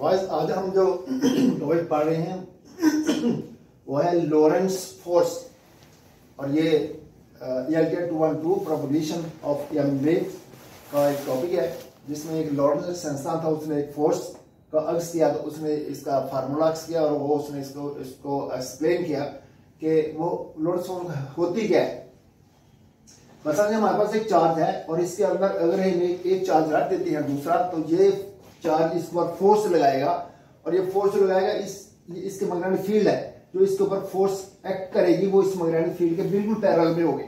Boys आज हम जो टॉपिक पढ़ रहे हैं वो है लोरेंट्ज फोर्स और ये ELT 212 propagation of EM wave का एक टॉपिक है जिसमें एक लॉरेंट्ज संस्थान था, उसने एक फोर्स का अक्स किया तो उसने इसका फार्मूला अक्स किया और वो उसने इसको एक्सप्लेन किया कि वो लोरेंट्ज फोर्स होती क्या है। मतलब हमारे पास एक चार्ज है और इसके अंदर अगर हम एक चार्ज रख देते हैं दूसरा, तो ये चार्ज इसके ऊपर फोर्स लगाएगा और ये फोर्स लगाएगा इसके मैग्नेटिक फील्ड है जो इसके ऊपर फोर्स एक्ट करेगी, वो इस मैग्नेटिक फील्ड के बिल्कुल पैरेलल में होगी।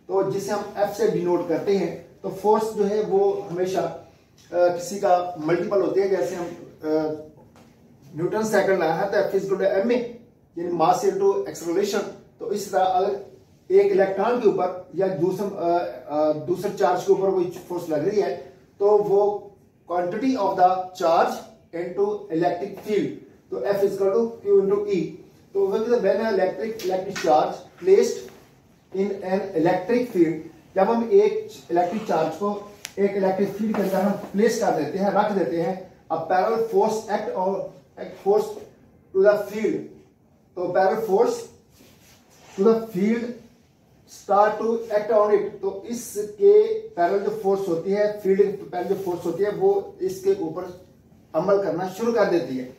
तो जिसे हम F से डिनोट करते हैं, तो फोर्स जो है वो हमेशा किसी का मल्टीपल होते हैं। जैसे हम न्यूटन सेकंड लाया है तो F is equal to m यानी मास इनटू एक्सेलरेशन। तो इस तरह अगर एक इलेक्ट्रॉन के ऊपर या दूसरे चार्ज के ऊपर कोई फोर्स लग रही है तो वो quantity of the charge into electric field, तो F is equal to Q into E। तो when electric charge placed in an electric field, जब हम एक इलेक्ट्रिक चार्ज को एक इलेक्ट्रिक फील्ड के अंदर हम प्लेस कर देते हैं, रख देते हैं, a parallel force act force to the field, तो parallel force to the field start to act on it. तो इसके पैरेलल जो फोर्स होती है, फील्ड के पैरेलल जो फोर्स होती है वो इसके ऊपर अमल करना शुरू कर देती है,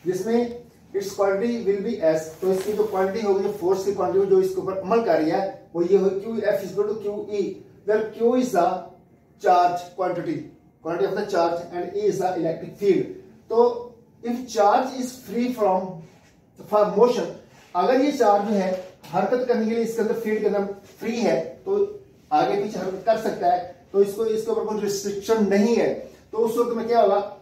जिसमें it's quantity will be S. तो इसकी जो क्वांटिटी होगी, जो फोर्स की क्वांटिटी जो इसके ऊपर अमल कर रही है वो ये होगी Q F is equal to Q E, where Q is the charge quantity of the charge and E is the electric field. तो if charge is free from for motion, अगर ये चार्ज जो है हरकत करने के लिए इसके अंदर फील्ड के अंदर फ्री है तो आगे पीछे हरकत कर सकता है, तो इसके ऊपर कोई रिस्ट्रिक्शन नहीं है, तो उस वक्त में क्या होगा,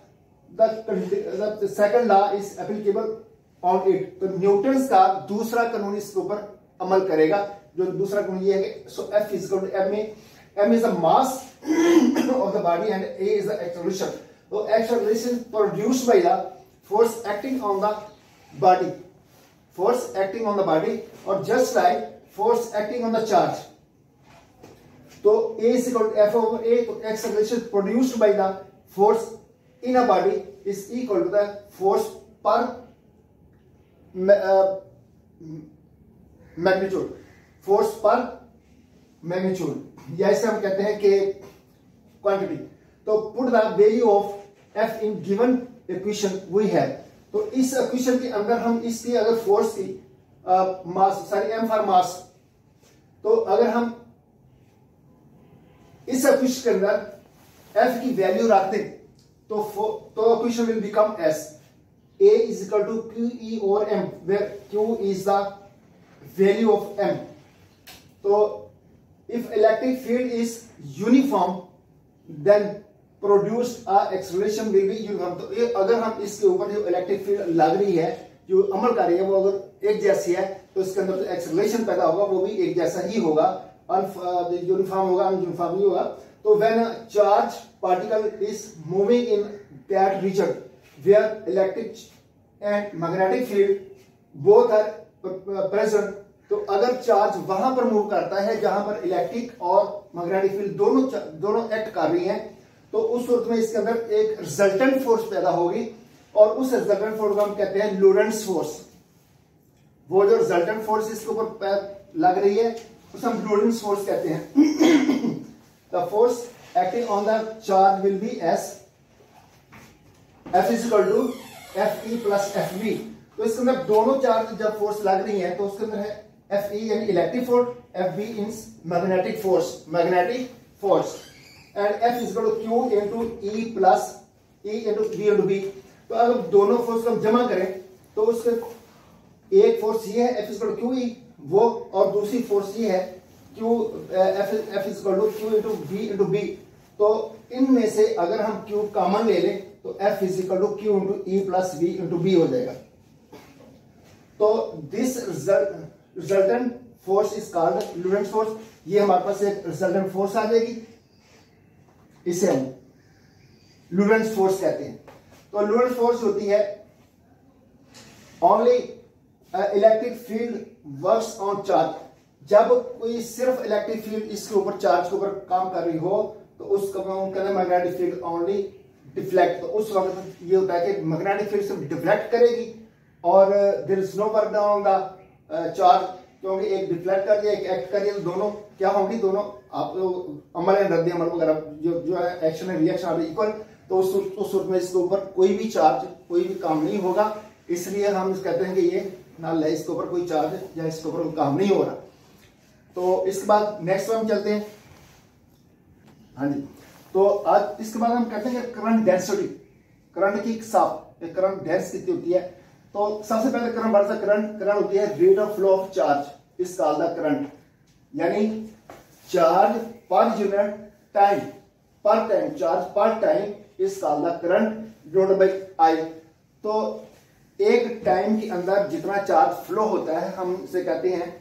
the second law is applicable on it. तो न्यूटन का दूसरा कानून इसके ऊपर अमल करेगा। जो दूसरा कानून ये है कि so F is equal to m is the mass of the body and A is the acceleration. तो acceleration produced by the force acting on the body, force acting on the body, or just like force acting on the charge. तो A is equal to F over A, तो acceleration produced by the force in a body is equal to the force per magnitude, force per magnitude, या इसे हम कहते हैं कि quantity। तो put the value of F in given equation we have। तो इस इक्वेशन के अंदर हम इसकी अगर फोर्स की m फॉर मास, तो अगर हम इस इक्वेशन के अंदर F की वैल्यू रख दें तो equation will become S। A is equal to QE और M, where Q is the value of M। तो if electric field is uniform then produced acceleration will be uniform. तो अगर हम इसके ऊपर जो इलेक्ट्रिक फील्ड लग रही है, जो अमल कर रही है, वो अगर एक जैसी है तो इसके अंदर जो एक्सेलरेशन पैदा होगा वो भी एक जैसा ही होगा, यूनिफॉर्म होगा, अनयूनिफॉर्म नहीं होगा। तो when charge particle is moving in that region where electric and magnetic field both are present, तो अगर चार्ज वहां पर मूव करता है जहां पर इलेक्ट्रिक और मैग्नेटिक फील्ड दोनों एक्ट कर रही हैं, तो उस वक्त में इसके अंदर एक रिजल्टेंट फोर्स पैदा होगी और उस रिजल्टेंट फोर्स को हम कहते हैं लोरेंट्ज फोर्स। वो जो रिजल्टेंट फोर्स इसके ऊपर लग रही है उसे हम लोरेंट्ज फोर्स कहते हैं। The force acting on the charge will be as, F is equal to Fe plus Fv। तो इसके अंदर दोनों चार्ज जब फोर्स लग रही है तो उसके अंदर है Fe यानी electric force, Fv in magnetic force and F is equal to Q into E plus E into V into B। तो अगर दोनों फोर्स को हम जमा करें तो उसके एक फोर्स ये है F is equal to QE वो, और दूसरी फोर्स ये है F is equal to Q into V into B। तो इनमें से अगर हम Q कॉमन ले लें तो F is equal to Q into E plus V into B हो जाएगा। तो this resultant force is called Lorentz force. ये हमारे पास एक रिजल्टेंट फोर्स आ जाएगी, इसे हम लोरेंट्ज फोर्स कहते हैं। तो लोरेंट्ज फोर्स होती है only electric field works on charge. जब कोई सिर्फ इलेक्ट्रिक फील्ड इसके ऊपर चार्ज के ऊपर काम कर रही हो तो उसका मैग्नेटिक फील्ड ओनली डिफ्लेक्ट, तो उस वक्त ये होता है कि मैग्नेटिक फील्ड सिर्फ डिफ्लेक्ट करेगी और there is no work done on the charge, क्योंकि एक डिफ्लेक्ट कर दिया एक एक्ट कर दिया, तो दोनों क्या होंगी, दोनों आप अमल एंड रद्द अमल वगैरह जो है action and reaction are equal, तो उस सूरत में इसके ऊपर कोई भी चार्ज कोई भी काम नहीं होगा, इसलिए हम कहते हैं कि ये नल है, इसके ऊपर कोई चार्ज या इसके ऊपर कोई काम नहीं हो रहा। तो इसके बाद नेक्स्ट हम चलते हैं। हाँ जी, तो आज इसके बाद हम कहते हैं करंट डेंसिटी, करंट की करंट डेंस कितनी होती है। तो सबसे पहले करंट बढ़ता करंट होती है rate of flow of charge is called the current, यानी charge per unit time, per time charge per time is called the current divided by I. तो एक टाइम के अंदर जितना चार्ज फ्लो होता है हम इसे कहते हैं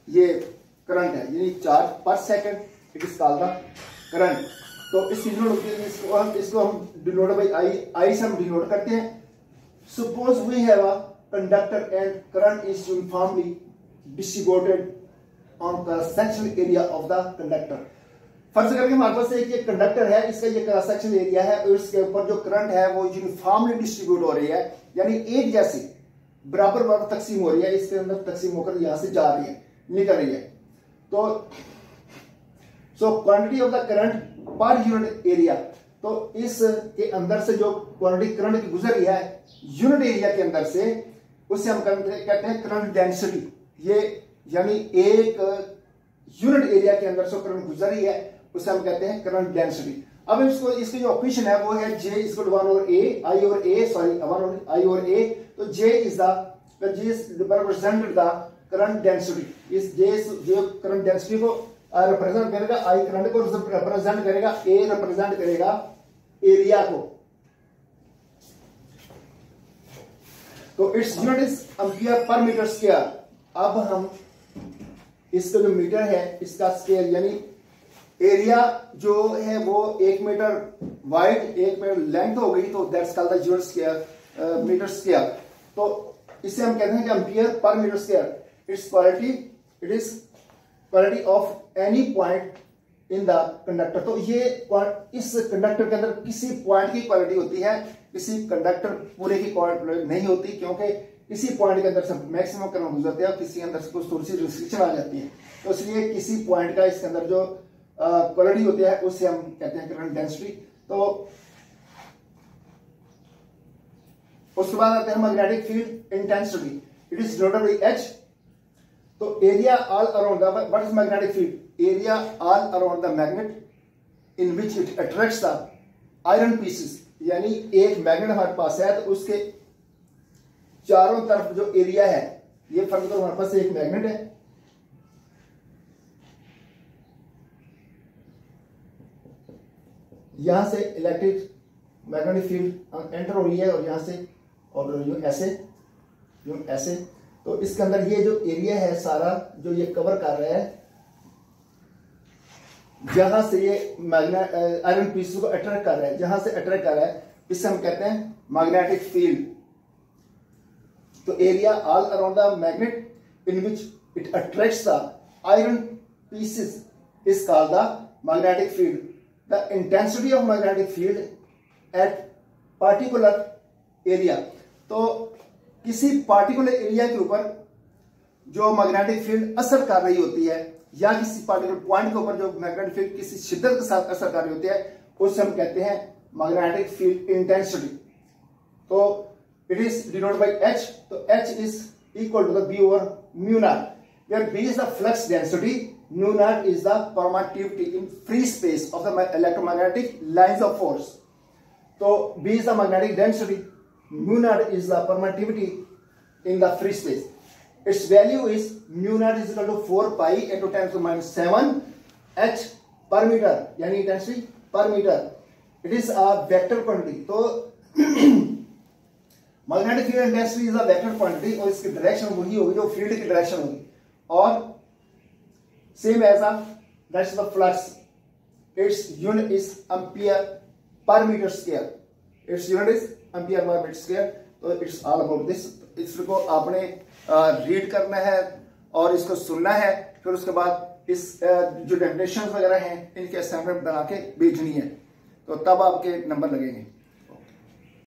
ये करंट है, यानी चार्ज पर second it is called the current. तो इसकी यूनिट होती है, इसको हम डिनोट बाय आई से हम डिनोट करते हैं। Suppose we have a conductor and current is uniformly distributed on cross sectional area of the conductor. फर्ज करके हमारे पास एक कंडक्टर है, इसका ये क्रॉस सेक्शनल एरिया है और इसके ऊपर जो करंट है वो यूनिफॉर्मली डिस्ट्रीब्यूट हो रही है, यानी एक जैसी बराबर बराबर तकसीम हो रही है, इसके अंदर तकसीम होकर यहां से जा रही है, निकल रही है। तो so quantity of the current per unit area, तो इस के अंदर से जो क्वांटिटी करंट की गुजर रही है यूनिट एरिया के अंदर से, उससे हम कहते हैं करंट डेंसिटी। ये यानी एक यूनिट एरिया के अंदर से करंट गुजर रही है उसे हम कहते हैं करंट डेंसिटी। अब इसकी जो ऑक्वेशन है वो है J is 1 over A, I over A, sorry 1 over I over A। तो J is represented the current density, इस J करंट डेंसिटी को रिप्रेजेंट करेगा, I करंट को रिप्रेजेंट करेगा, A रिप्रेजेंट करेगा एरिया को। तो it's unit is ampere per metre square. अब हम इसका जो मीटर है इसका स्केल यानी एरिया जो है वो 1 मीटर वाइड 1 मीटर लेंथ हो गई, तो that's called the unit square metre square. तो इसे हम कहते हैं कि ampere per metre square. It's quality, it is quality of any point in the conductor. तो ये इस कंडक्टर के अंदर किसी पॉइंट की क्वालिटी होती है, किसी कंडक्टर पूरे की क्वालिटी नहीं होती, क्योंकि किसी पॉइंट के अंदर से मैक्सिमम करंट गुजरते हैं और किसी अंदर से कुछ थोड़ी सी रिस्ट्रिक्शन आ जाती है। तो इसलिए किसी पॉइंट का इसके अंदर जो क्वालिटी होती है उससे हम कहते हैं करंट डेंसिटी। तो उसके बाद आते हैं magnetic field intensity, it is denoted by H। तो area all around the, what is magnetic field, area all around the magnet in which it attracts the iron pieces, यानी एक मैग्नेट हमारे पास है तो उसके चारों तरफ जो एरिया है, ये फर्ज करो हमारे पास एक मैग्नेट है, यहां से इलेक्ट्रिक मैग्नेटिक फील्ड एंटर हो रही है और यहां से और यूं ऐसे, तो इसके अंदर ये जो एरिया है सारा जो ये कवर कर रहा है, जहां से ये मैग्नेट आयरन पीस को अट्रैक्ट कर रहा है, जहां से अट्रैक्ट कर रहा है इससे हम कहते हैं मैग्नेटिक फील्ड। तो area all around the magnet in which it attracts the iron pieces is called the magnetic field. The intensity of magnetic field at particular area, तो किसी पार्टिकुलर एरिया के ऊपर जो मैग्नेटिक फील्ड असर कर रही होती है या किसी पार्टिकुलर पॉइंट के ऊपर जो मैग्नेटिक फील्ड किसी शिद्दत के साथ असर कर रही होती है उससे हम कहते हैं मैग्नेटिक फील्ड इंटेंसिटी। तो it is denoted by H। तो H is equal to the B over mu naught, where B is the flux density, mu naught is the permittivity in free space of the electromagnetic lines of force। तो B is the magnetic density, mu naught is the permittivity in the free space। Its value is mu naught is equal to 4 pi into 10 to the minus 7 H per meter, यानी intensity per meter। It is a vector quantity। तो magnetic field intensity is a vector quantity और इसकी direction वही होगी जो field की direction होगी, और same as that's the flux, it's unit is ampere per metre square, it's unit is ampere per metre square. तो इट्स ऑल अबाउट दिस। इसको आपने रीड करना है और इसको सुनना है, फिर उसके बाद इस जो डेफिनेशन वगैरह हैं इनके असाइनमेंट बना के भेजनी है। तो तब आपके नंबर लगेंगे।